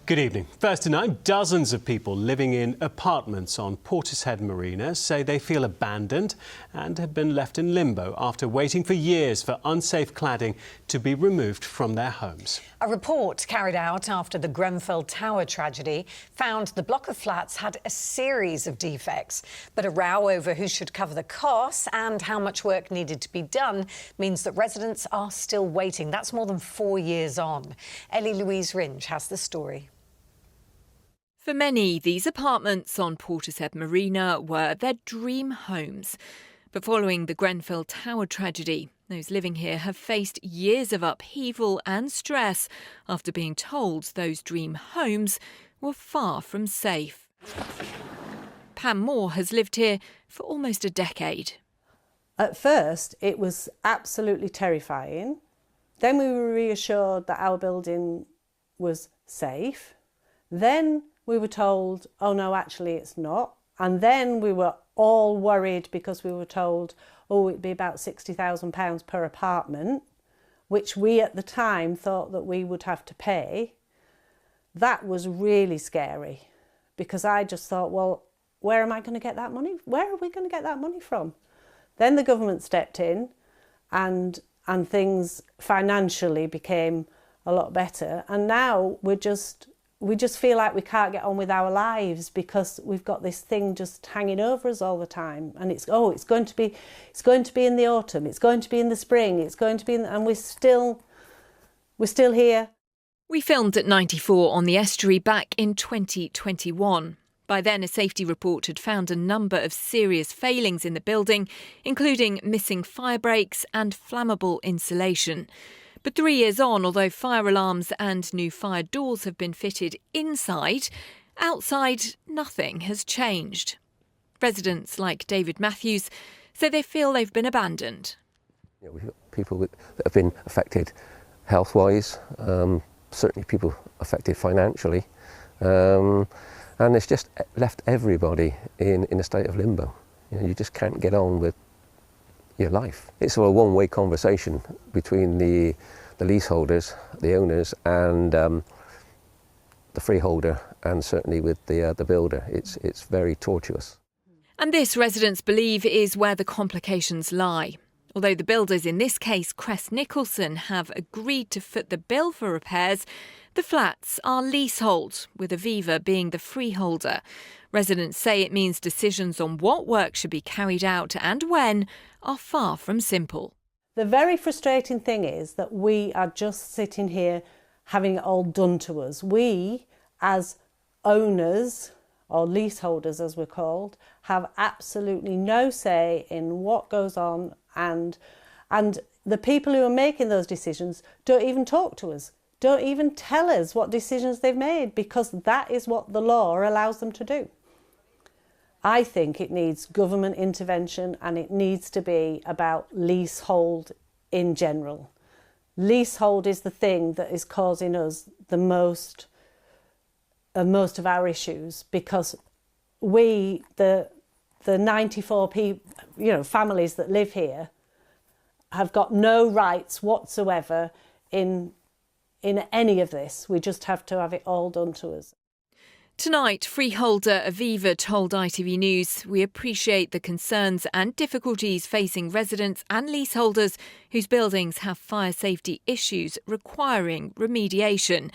Good evening. First tonight, dozens of people living in apartments on Portishead Marina say they feel abandoned and have been left in limbo after waiting for years for unsafe cladding to be removed from their homes. A report carried out after the Grenfell tower tragedy found the block of flats had a series of defects. But a row over who should cover the costs and how much work needed to be done means that residents are still waiting. That's more than 4 years on. Louise Ringe has the story. For many, these apartments on Portishead Marina were their dream homes. But following the Grenfell tower tragedy, those living here have faced years of upheaval and stress after being told those dream homes were far from safe. Pam Moore has lived here for almost a decade. At first, it was absolutely terrifying. Then we were reassured that our building was safe. Then we were told, oh no, actually it's not. And then we were all worried because we were told, oh, it'd be about £60,000 per apartment, which we at the time thought that we would have to pay. That was really scary because I just thought, well, where am I going to get that money? Where are we going to get that money from? Then the government stepped in and things financially became a lot better. And now we just feel like we can't get on with our lives because we've got this thing just hanging over us all the time. And it's going to be in the autumn, it's going to be in the spring, it's going to be and we're still here. We filmed at 94 on the estuary back in 2021. By then, a safety report had found a number of serious failings in the building, including missing fire breaks and flammable insulation. But 3 years on, although fire alarms and new fire doors have been fitted inside, outside nothing has changed. Residents like David Matthews say they feel they've been abandoned. We've got people that have been affected health-wise, certainly people affected financially, and it's just left everybody in a state of limbo. You just can't get on with your life. It's a one-way conversation between the leaseholders, the owners, and the freeholder, and certainly with the builder. It's very tortuous. And this, residents believe, is where the complications lie. Although the builders, in this case Crest Nicholson, have agreed to foot the bill for repairs, the flats are leasehold, with Aviva being the freeholder. Residents say it means decisions on what work should be carried out and when are far from simple. The very frustrating thing is that we are just sitting here having it all done to us. We, as owners, or leaseholders as we're called, have absolutely no say in what goes on, and the people who are making those decisions don't even talk to us, don't even tell us what decisions they've made, because that is what the law allows them to do. I think it needs government intervention, and it needs to be about leasehold in general. Leasehold is the thing that is causing us the most of our issues, because we, the 94 families that live here, have got no rights whatsoever in any of this. We just have to have it all done to us. Tonight, freeholder Aviva told ITV News, "We appreciate the concerns and difficulties facing residents and leaseholders whose buildings have fire safety issues requiring remediation.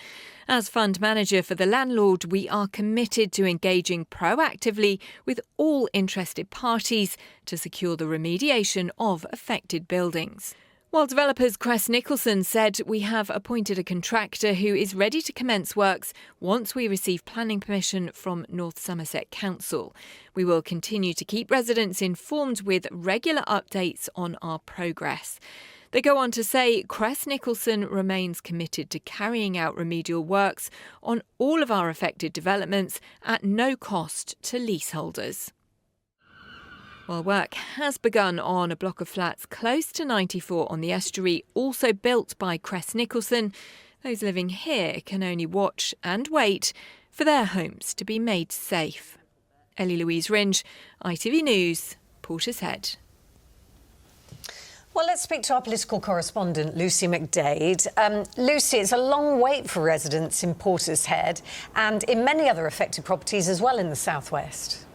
As fund manager for the landlord, we are committed to engaging proactively with all interested parties to secure the remediation of affected buildings." While developers Crest Nicholson said, "We have appointed a contractor who is ready to commence works once we receive planning permission from North Somerset Council. We will continue to keep residents informed with regular updates on our progress." They go on to say Crest Nicholson remains committed to carrying out remedial works on all of our affected developments at no cost to leaseholders. While work has begun on a block of flats close to 94 on the estuary, also built by Crest Nicholson, those living here can only watch and wait for their homes to be made safe. Louise Ringe, ITV News, Portishead. Well, let's speak to our political correspondent, Lucy McDade. Lucy, it's a long wait for residents in Portishead and in many other affected properties as well in the southwest.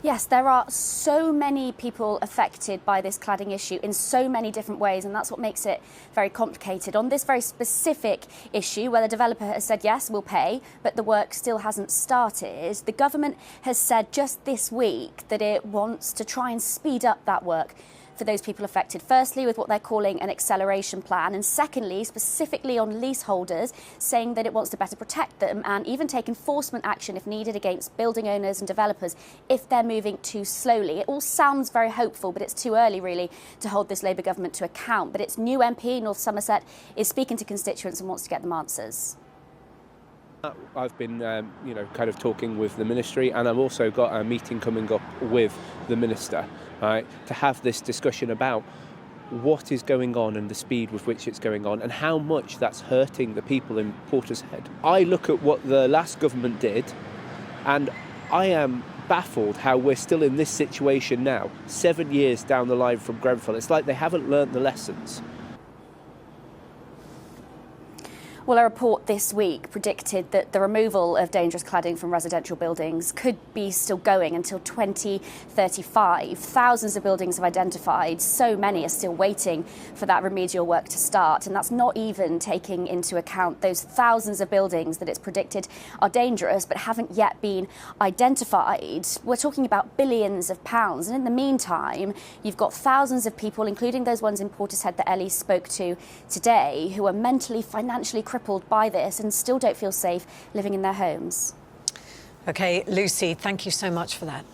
Yes, there are so many people affected by this cladding issue in so many different ways, and that's what makes it very complicated. On this very specific issue, where the developer has said, yes, we'll pay, but the work still hasn't started, the government has said just this week that it wants to try and speed up that work for those people affected. Firstly, with what they're calling an acceleration plan, and secondly, specifically on leaseholders, saying that it wants to better protect them and even take enforcement action if needed against building owners and developers if they're moving too slowly. It all sounds very hopeful, but it's too early really to hold this Labour government to account. But its new MP, North Somerset, is speaking to constituents and wants to get them answers. I've been, kind of talking with the ministry, and I've also got a meeting coming up with the minister, right, to have this discussion about what is going on and the speed with which it's going on and how much that's hurting the people in Portishead. I look at what the last government did, and I am baffled how we're still in this situation now, 7 years down the line from Grenfell. It's like they haven't learnt the lessons. Well, a report this week predicted that the removal of dangerous cladding from residential buildings could be still going until 2035. Thousands of buildings have identified. So many are still waiting for that remedial work to start. And that's not even taking into account those thousands of buildings that it's predicted are dangerous but haven't yet been identified. We're talking about billions of pounds. And in the meantime, you've got thousands of people, including those ones in Portishead that Ellie spoke to today, who are mentally, financially crippled by this and still don't feel safe living in their homes. OK, Lucy, thank you so much for that.